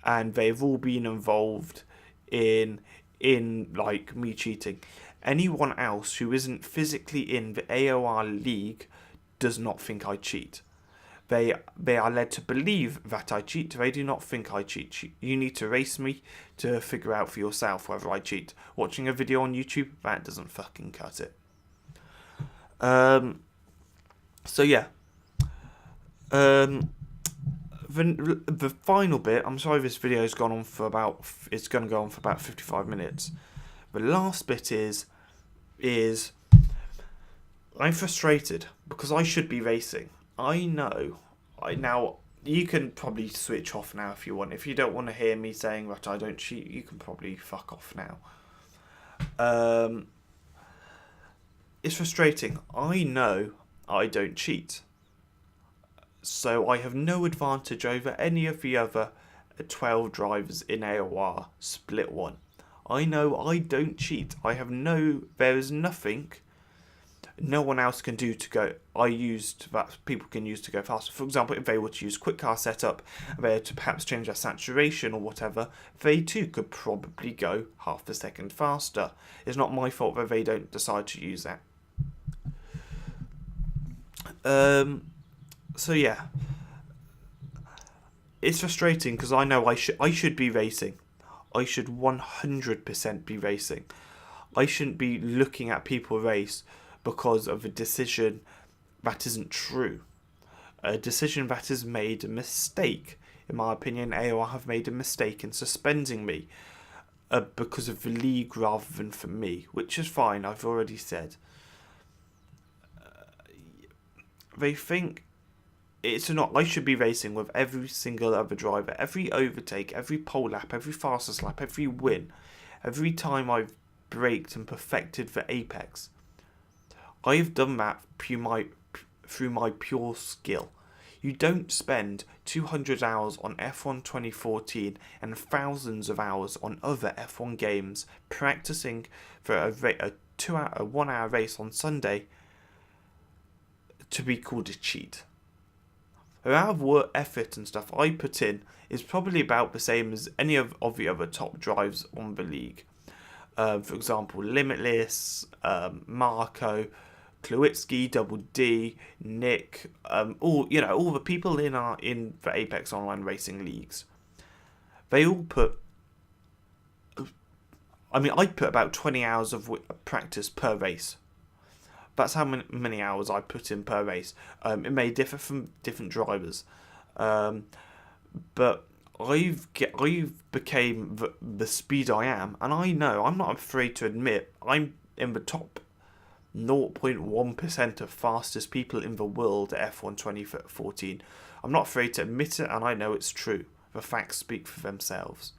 And they've all been involved in like me cheating. Anyone else who isn't physically in the AOR league does not think I cheat. They are led to believe that I cheat. They do not think I cheat. You need to race me to figure out for yourself whether I cheat. Watching a video on YouTube, that doesn't fucking cut it. So yeah. The final bit, I'm sorry this video has gone on for about, it's going to go on for about 55 minutes. The last bit is I'm frustrated because I should be racing. I know. Now, you can probably switch off now if you want. If you don't want to hear me saying that I don't cheat, you can probably fuck off now. It's frustrating. I know I don't cheat. So I have no advantage over any of the other 12 drivers in AOR Split 1. I know I don't cheat. There is nothing no one else can do to go. That people can use to go faster. For example, if they were to use quick car setup, they were to perhaps change their saturation or whatever, they too could probably go half a second faster. It's not my fault that they don't decide to use that. So yeah, it's frustrating because I know I should be racing. I should 100% be racing. I shouldn't be looking at people race because of a decision that isn't true. A decision that has made a mistake. In my opinion, AOR have made a mistake in suspending me because of the league rather than for me, which is fine, I've already said. They think I should be racing with every single other driver, every overtake, every pole lap, every fastest lap, every win, every time I've braked and perfected for Apex. I have done that through my pure skill. You don't spend 200 hours on F1 2014 and thousands of hours on other F1 games practicing for a 1 hour race on Sunday to be called a cheat. The amount of work, effort and stuff I put in is probably about the same as any of the other top drives on the league. For example, Limitless, Marco, Kluitsky, Double D, Nick, all the people in the Apex Online Racing leagues. They all put. I put about 20 hours of practice per race. That's how many hours I put in per race. It may differ from different drivers, but I've became the speed I am, and I know I'm not afraid to admit I'm in the top 0.1% of fastest people in the world at F1 2014. I'm not afraid to admit it, and I know it's true. The facts speak for themselves.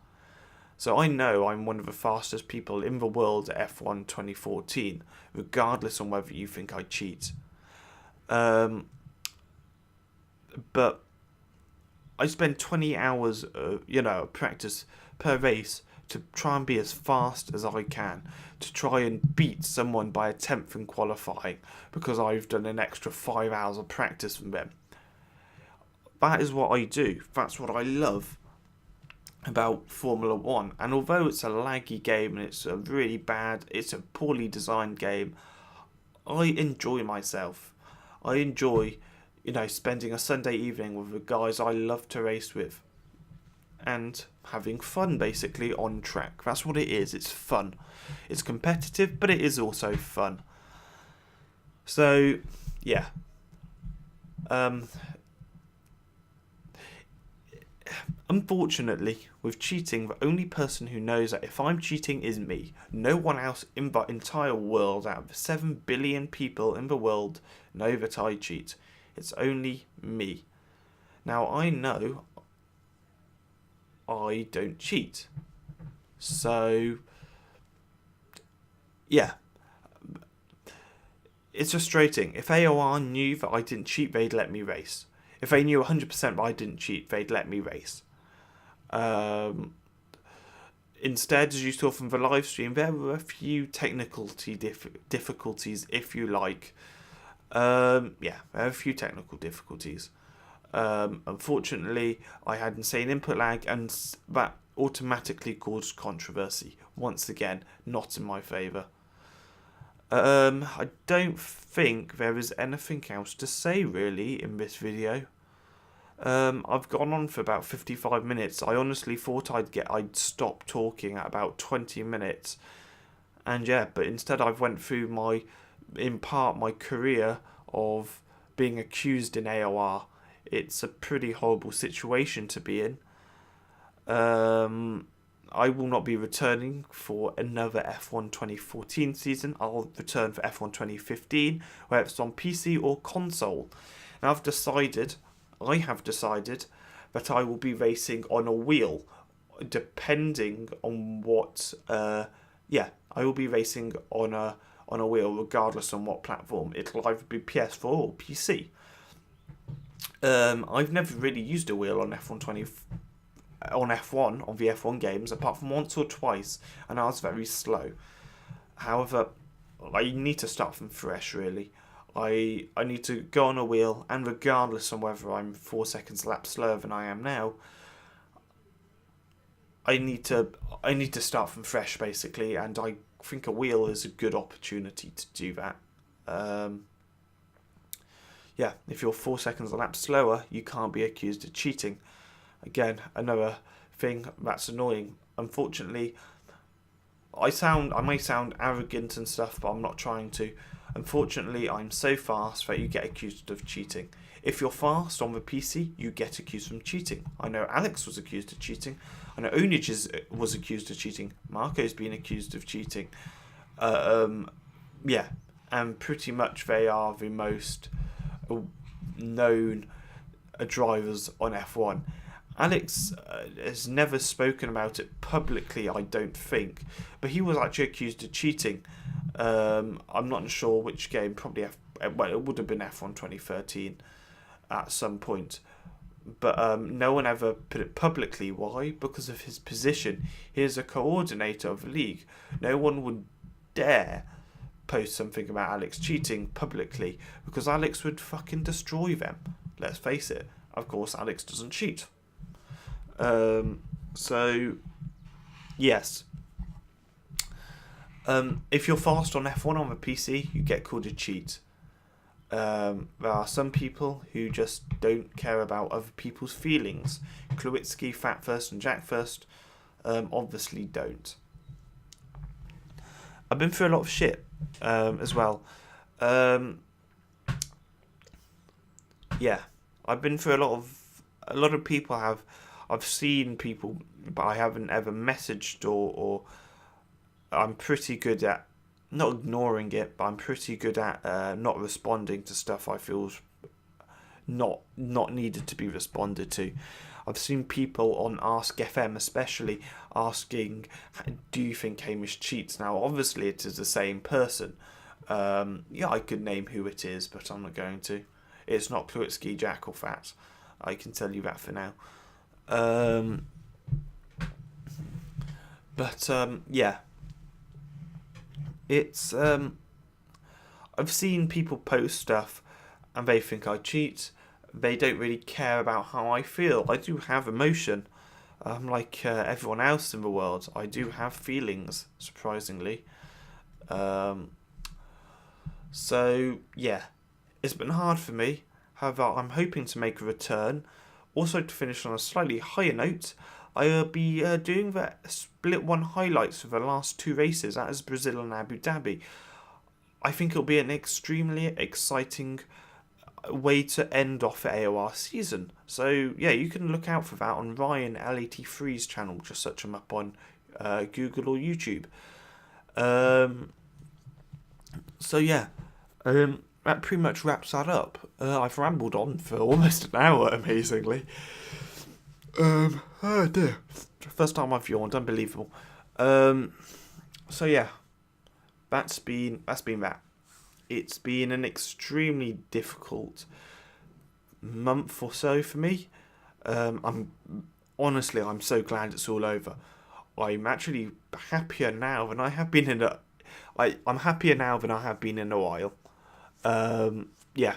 So I know I'm one of the fastest people in the world at F1 2014, regardless on whether you think I cheat. But I spend 20 hours, practice per race to try and be as fast as I can, to try and beat someone by a 10th in qualifying, because I've done an extra 5 hours of practice from them. That is what I do. That's what I love about Formula 1. And although it's a laggy game and it's a poorly designed game, I enjoy myself. I enjoy, spending a Sunday evening with the guys I love to race with and having fun basically on track. That's what it is. It's fun. It's competitive, but it is also fun. So, yeah. Unfortunately, with cheating, the only person who knows that if I'm cheating is me. No one else in the entire world, out of the 7 billion people in the world, know that I cheat. It's only me. Now, I know I don't cheat. So, yeah. It's frustrating. If AOR knew that I didn't cheat, they'd let me race. If they knew 100% that I didn't cheat, they'd let me race. Instead, as you saw from the live stream, there were a few technical difficulties, if you like. There were a few technical difficulties. Unfortunately, I had insane input lag, and that automatically caused controversy. Once again, not in my favour. I don't think there is anything else to say really in this video. I've gone on for about 55 minutes. I honestly thought I'd stop talking at about 20 minutes. And yeah, but instead I've went through my career of being accused in AOR. It's a pretty horrible situation to be in. I will not be returning for another F1 2014 season. I'll return for F1 2015, whether it's on PC or console. And I have decided that I will be racing on a wheel, depending on what. I will be racing on a wheel, regardless on what platform. It'll either be PS4 or PC. I've never really used a wheel on on the F1 games, apart from once or twice, and I was very slow. However, I need to start from fresh, really. I need to go on a wheel, and regardless of whether I'm 4 seconds a lap slower than I am now, I need to start from fresh, basically, and I think a wheel is a good opportunity to do that. If you're 4 seconds a lap slower, you can't be accused of cheating. Again, another thing that's annoying. Unfortunately, I may sound arrogant and stuff, but I'm not trying to. Unfortunately, I'm so fast that you get accused of cheating. If you're fast on the PC, you get accused of cheating. I know Alex was accused of cheating. I know Onij was accused of cheating. Marco's been accused of cheating. And pretty much they are the most known drivers on F1. Alex has never spoken about it publicly, I don't think, but he was actually accused of cheating. I'm not sure which game, probably it would have been F1 2013. at some point. But no one ever put it publicly. Why? Because of his position. He is a coordinator of the league. No one would dare post something about Alex cheating publicly, because Alex would fucking destroy them. Let's face it. Of course, Alex doesn't cheat. So, yes. If you're fast on F1 on the PC, you get called a cheat. There are some people who just don't care about other people's feelings. Klawitsky, Fat First, and Jack First obviously don't. I've been through a lot of shit as well. Yeah, I've been through a lot of people have. I've seen people, but I haven't ever messaged or I'm pretty good at not ignoring it, but I'm pretty good at not responding to stuff I feel not needed to be responded to. I've seen people on Ask FM especially asking, do you think Hamish cheats? Now obviously it is the same person. Yeah, I could name who it is, but I'm not going to. It's not Klawitsky, Jack or Fat. I can tell you that for now. Yeah. It's I've seen people post stuff and they think I cheat. They don't really care about how I feel. I do have emotion. Like everyone else in the world, I do have feelings, surprisingly. So yeah, it's been hard for me. However, I'm hoping to make a return. Also, to finish on a slightly higher note, I'll be doing the Split 1 highlights for the last 2 races. That is Brazil and Abu Dhabi. I think it'll be an extremely exciting way to end off the AOR season. So, yeah, you can look out for that on Ryan L83's channel. Just search him up on Google or YouTube. So, yeah. That pretty much wraps that up. I've rambled on for almost an hour, amazingly. Oh dear. First time I've yawned, unbelievable. So yeah, that's been that. It's been an extremely difficult month or so for me. I'm so glad it's all over. I'm actually happier now than I have been in I'm happier now than I have been in a while. Yeah,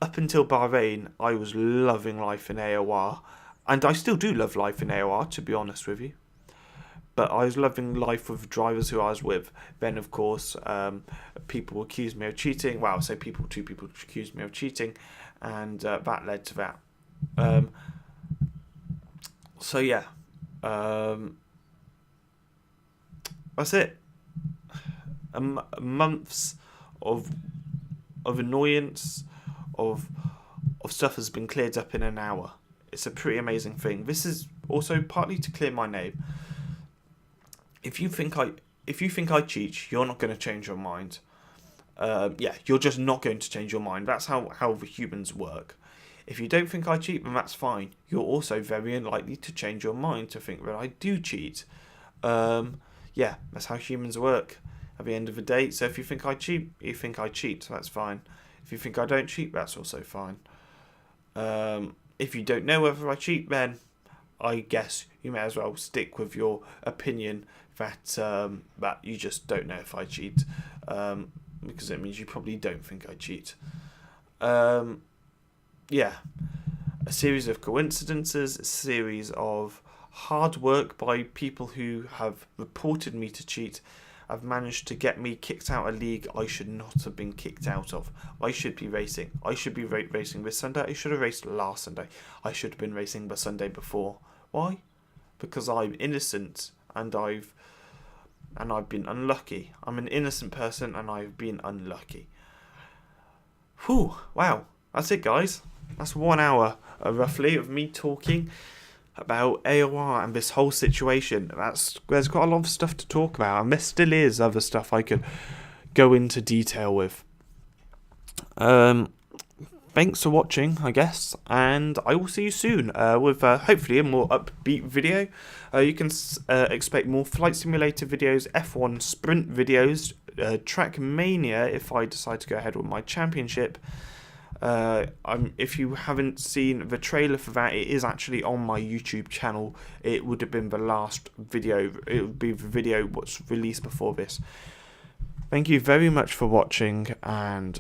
up until Bahrain, I was loving life in AOR, and I still do love life in AOR, to be honest with you. But I was loving life with drivers who I was with. Then, of course, people accused me of cheating. Well, two people accused me of cheating, and that led to that. So yeah, that's it. Months of annoyance, of stuff has been cleared up in an hour. It's a pretty amazing thing. This is also partly to clear my name. If you think I cheat, you're not going to change your mind. Yeah, you're just not going to change your mind. That's how the humans work. If you don't think I cheat, then that's fine. You're also very unlikely to change your mind to think that I do cheat. Yeah, that's how humans work at the end of the day. So if you think I cheat, you think I cheat. So that's fine. If you think I don't cheat, that's also fine. If you don't know whether I cheat, then I guess you may as well stick with your opinion that that you just don't know if I cheat, because it means you probably don't think I cheat. Yeah, a series of coincidences, a series of hard work by people who have reported me to cheat, have managed to get me kicked out of a league I should not have been kicked out of. I should be racing. I should be racing this Sunday. I should have raced last Sunday. I should have been racing the Sunday before. Why? Because I'm innocent and I've been unlucky. I'm an innocent person and I've been unlucky. Whew, wow. That's it, guys. That's 1 hour, roughly, of me talking about AOR and this whole situation. There's quite a lot of stuff to talk about, and there still is other stuff I could go into detail with. Thanks for watching, I guess, and I will see you soon with hopefully a more upbeat video. You can expect more Flight Simulator videos, F1 Sprint videos, Trackmania if I decide to go ahead with my championship. If you haven't seen the trailer for that, it is actually on my YouTube channel. It would have been the last video. It would be the video what's released before this. Thank you very much for watching, and